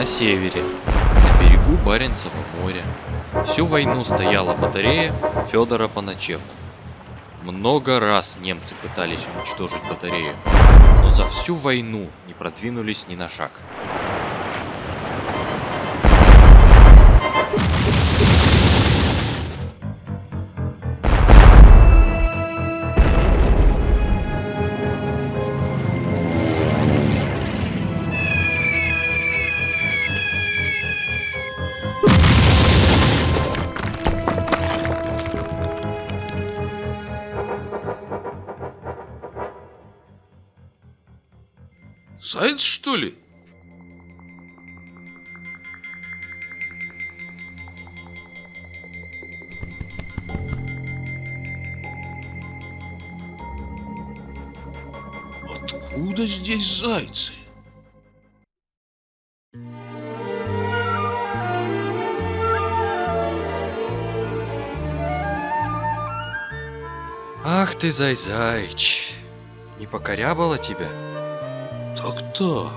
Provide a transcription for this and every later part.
на севере, на берегу Баренцева моря. Всю войну стояла батарея Федора Паначенко. Много раз немцы пытались уничтожить батарею, но за всю войну не продвинулись ни на шаг. Заяц, что ли? Откуда здесь зайцы? Ах ты, зай-зайч, не покорябало тебя? Так.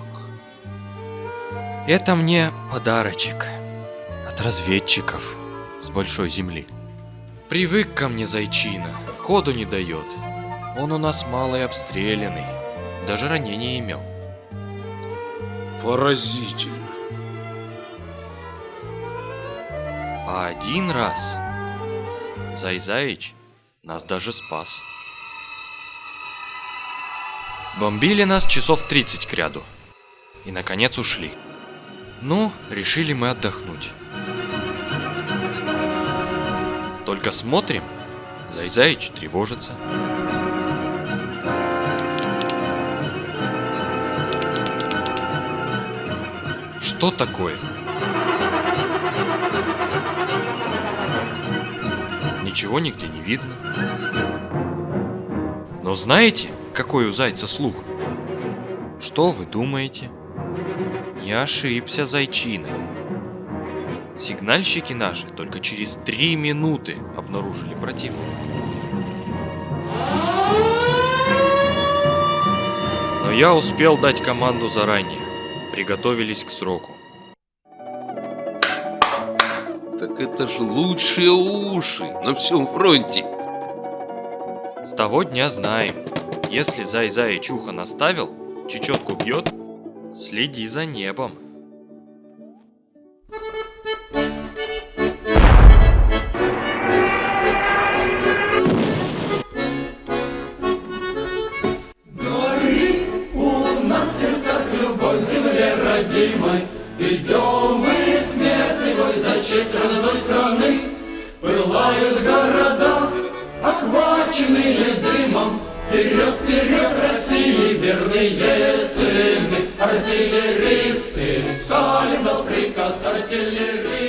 Это мне подарочек от разведчиков с большой земли. Привык ко мне зайчина, ходу не дает. Он у нас малый обстрелянный, даже ранения имел. Поразительно. А один раз зай-заич нас даже спас. Бомбили нас часов 30 кряду. И наконец ушли. Ну, решили мы отдохнуть. Только смотрим, зай-заич тревожится. Что такое? Ничего нигде не видно. Но знаете, какой у зайца слух? Что вы думаете? Не ошибся зайчина. Сигнальщики наши только через 3 минуты обнаружили противника. Но я успел дать команду заранее. Приготовились к сроку. Так это ж лучшие уши на всем фронте. С того дня знаем. Если зай-заич ухо наставил, чечетку бьет, следи за небом. Горит у нас в сердцах любовь к земле родимой. Идем мы, смертный бой, за честь родной страны. Пылают города, охваченные дымом. Вперед, вперед, России, верные сыны, артиллеристы, Сталина приказ артиллеристы.